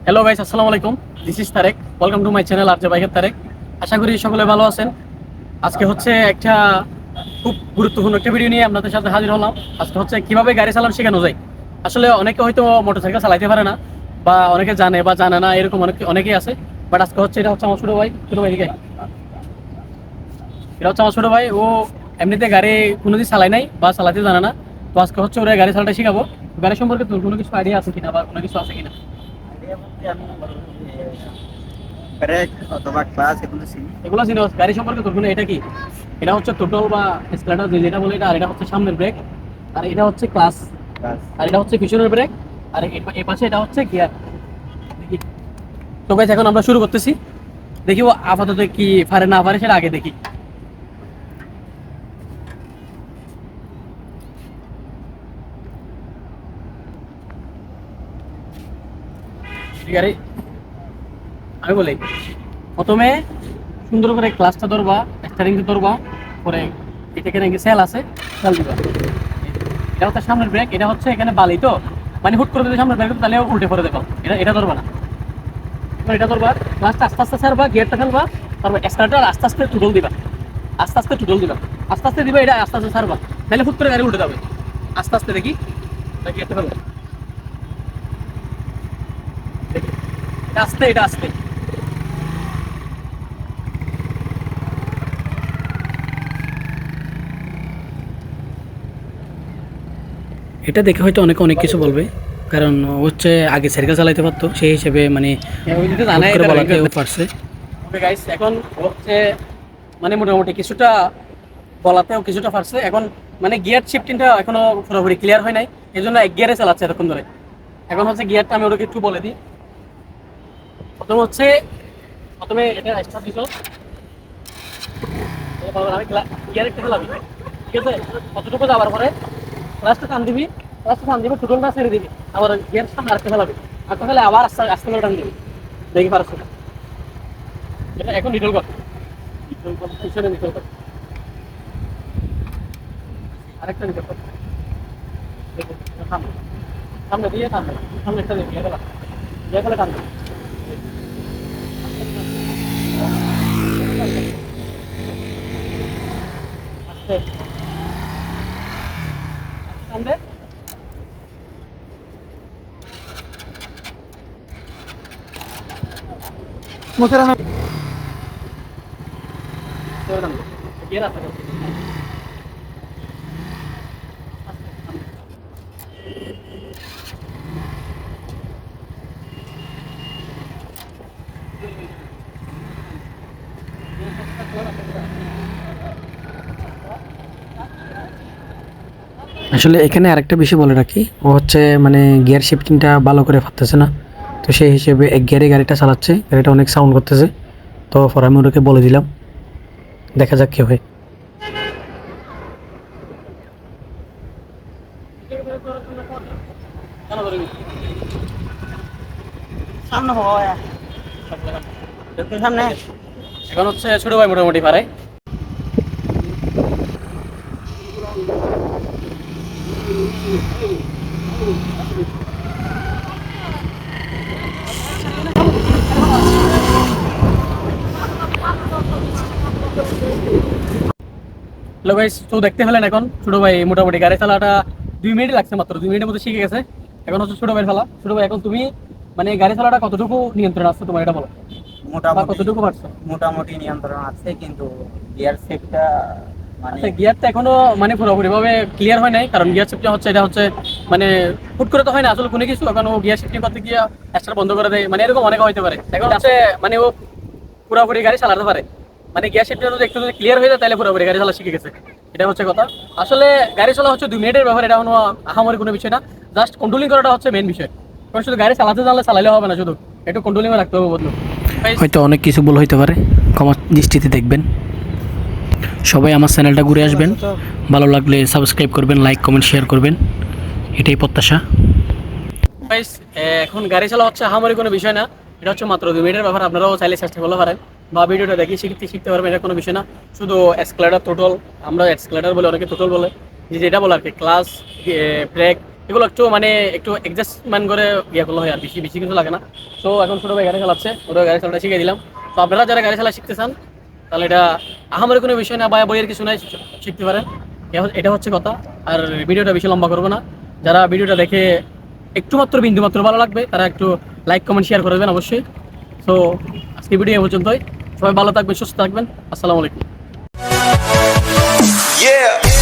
Hello guys, আসসালামু আলাইকুম। This is Tarek. Welcome to my channel R J বাইকের তারেক। আশা করি সকলে ভালো আছেন। আজকে হচ্ছে একটা খুব গুরুত্বপূর্ণ একটা ভিডিও নিয়ে আপনাদের সাথে হাজির হলাম। আজকে হচ্ছে কিভাবে গাড়ি চালানো শেখানো যায়। আসলে অনেকে হয়তো মোটরসাইকেল চালাইতে পারে না, বা অনেকে জানে বা জানে না, এরকম অনেকেই আছে। বাট আজকে হচ্ছে এটা হচ্ছে আমার ছোট ভাই দিকে, এটা হচ্ছে আমার ছোট ভাই। ও এমনিতে গাড়ি কোনোদিন চালাই নাই বা চালাতে জানে না। তো আজকে হচ্ছে ওরা গাড়ি চালাটা শিখাবো। গাড়ি সম্পর্কে তোর কোনো কিছু আইডিয়া আছে কিনা বা কোনো কিছু আছে কিনা? আইডিয়া বলতে আমি ব্রেক অথবা ক্লাচ এগুলো চিনি। এগুলো চিনো? গাড়ি সম্পর্কে তোর কোনো এটা কি? এটা হচ্ছে টোটাল বা স্প্লেন্ডার যেটা বলে এটা। আর এটা হচ্ছে সামনের ব্রেক, আর এটা হচ্ছে ক্লাস, ক্লাচ আর এটা হচ্ছে পিছনের ব্রেক, আর এই পাশে এটা হচ্ছে গিয়ার। দেখি তো গাইস, এখন আমরা শুরু করতেছি। দেখি ও আপাতত কি পারে না পারে সেটা আগে দেখি। গাড়ি আমি বলি, প্রথমে সুন্দর করে ক্লাসটা ধরবা, স্টারিংটা ধরবা, পরে এটা এখানে সেল আছে, সেল দিবা। এটা হচ্ছে সামনের ব্রেক, এটা হচ্ছে এখানে বালি তো, মানে হুট করে যদি সামনের ব্রেক তাহলে উল্টে পড়ে দেখো। এটা ধরবা না, এবার এটা ধরবা। ক্লাসটা আস্তে আস্তে ছাড়বা, গিয়ারটা ফেলবা, তারপর স্টার্টার আস্তে আস্তে টুটল দিবা, আস্তে আস্তে টুটল দিবা, আস্তে আস্তে দিবা, এটা আস্তে আস্তে ছাড়বা, নাহলে হুট করে গাড়ি উল্টে যাবে। আস্তে আস্তে দেখি, গিয়ারটা ফেলবা, দেখি এটা আস্তে, এটা আস্তে। এটা দেখে হয়তো অনেকে অনেক কিছু বলবে, কারণ ও হচ্ছে আগে সাইকেল চালাইতে পারতো, সেই হিসেবে মানে হুট করে বলাতেও পারছে। ওকে গাইস, এখন হচ্ছে মানে মোটামুটি কিছুটা বলাতেও কিছুটা পারছে। এখন মানে গিয়ার শিফটিংটা এখনো পুরোপুরি ক্লিয়ার হয় নাই, এই জন্য এক গিয়ারে চালাচ্ছে এতক্ষণ ধরে। এখন হচ্ছে গিয়ারটা আমি ওটাকে একটু বলে দিই। প্রথম হচ্ছে, প্রথমে এটা স্টার্ট দিছো, আমি গিয়ার একটু ফেলাবি, ঠিক আছে? কতটুকু যাওয়ার পরে ক্লাসটা টান দিবি, ক্লাসটা টান দিবি, টোটালটা ছেড়ে দিবি, আবার গিয়ার সামনে আরেকটা ফেলাবি, আরেকটা ফেলে আবার আস্তে আস্তে করে টান দিবি। দেখি পারছো না? এটা এখন নিটল কর, নিটল কর, পিছনে নিটল কর, আরেকটা নিটল কর। দেখো, সামনে সামনে দিয়ে টান দেবে, সামনে একটা দিয়ে ফেলা, দিয়ে ফেলে টান দেবে। আস্তে টান দে, মুখের টান দে, গিয়ার আস্তে কর। আসলে এখানে আরেকটা বিষয় বলে রাখি, ও হচ্ছে মানে গিয়ার শিফটিংটা ভালো করে পারতেছে না। তো সেই হিসেবে এক গিয়ারে গাড়িটা চালাচ্ছে, গাড়িটা অনেক সাউন্ড করতেছে। তো পরে আমি ওটাকে বলে দিলাম, দেখা যাক কি হয়। সামনে হয় সামনে। এখন হচ্ছে ছোট ভাই মোটামুটি পারে। হ্যালো গাইস, তো দেখতে পেলেন এখন ছোট ভাই মোটামুটি গাড়ি চালাটা 2 মিনিট লাগছে, মাত্র 2 মিনিটের মধ্যে শিখে গেছে। এখন হচ্ছে ছোট ভাই ফেলা। ছোট ভাই, এখন তুমি মানে গাড়ি চালাটা কতটুকু নিয়ন্ত্রণ আসছে তোমার, এটা বলো, বা মোটামুটি কতটুকু পারছো? মোটামুটি নিয়ন্ত্রণ আছে, কিন্তু গিয়ার সেটটা মানে আচ্ছা, গিয়ারটা এখনো মানে পুরোপুরি ভাবে ক্লিয়ার হয় নাই, কারণ গিয়ার শিফটিং হচ্ছে, এটা হচ্ছে মানে হুট করে তো হয় না আসলে কোনো কিছু। এখন ও গিয়ার শিফটিং করতে গিয়ে স্টার্ট বন্ধ করে দেয়, মানে এরকম অনেক হইতে পারে। এখন হচ্ছে মানে ও পুরোপুরি গাড়ি চালাতে পারে, মানে গিয়ার শিফটিং যদি একটু যদি ক্লিয়ার হয়ে যায় তাহলে পুরোপুরি গাড়ি চালা শিখে গেছে। এটা হচ্ছে কথা। আসলে গাড়ি চলা হচ্ছে 2 মিনিটের ব্যাপার, এটা কোনো আহামরি কোনো বিষয় না। জাস্ট কন্ট্রোলিং করাটা হচ্ছে মেন বিষয়। কারণ শুধু গাড়ি চালাতে জানলে চালাইলে হবে না, শুধু একটু কন্ট্রোলিং রাখতে হবে বন্ধু। হয়তো অনেক কিছু ভুল হইতে পারে, ক্ষমা দৃষ্টিতে দেখবেন। সবাই আমার চ্যানেলটা ঘুরে আসবেন, ভালো লাগলে সাবস্ক্রাইব করবেন, লাইক কমেন্ট শেয়ার করবেন, এটাই প্রত্যাশা। গাইস, এখন গাড়ি চালা হচ্ছে আহামরি কোনো বিষয় না, এটা হচ্ছে মাত্র 2 মিনিটের ব্যাপার। আপনারাও চাইলে চেষ্টা করতে পারেন বা ভিডিওটা দেখে শিখতে পারবেন, এটা কোনো বিষয় না। শুধু এক্সক্লেটার টোটাল, আমরা এক্সক্লেটার বলে, অনেকে টোটাল বলে, যেটা বলে আর কি, ক্লাস, ব্রেক, এগুলো একটু মানে একটু অ্যাডজাস্টমেন্ট করে ইয়ে করলে হয় আর বেশি বেশি কিছু লাগে না। তো এখন ছোটো ভাই গাড়ি চালাচ্ছে, ছোটো গাড়ি চালাটা শিখিয়ে দিলাম। তো আপনারা যারা গাড়ি চালা শিখতে চান তাহলে এটা আহামরি কোনো বিষয় না বা বইয়ের কিছু নাই, শিখতে পারেন। এটা হচ্ছে কথা। আর ভিডিওটা বেশি লম্বা করবো না, যারা ভিডিওটা দেখে একটু মাত্র বিন্দু মাত্র ভালো লাগবে তারা একটু লাইক কমেন্ট শেয়ার করে দেবেন অবশ্যই। তো আজকে ভিডিও এ পর্যন্তই, সবাই ভালো থাকবেন, সুস্থ থাকবেন, আসসালামু আলাইকুম। Yeah.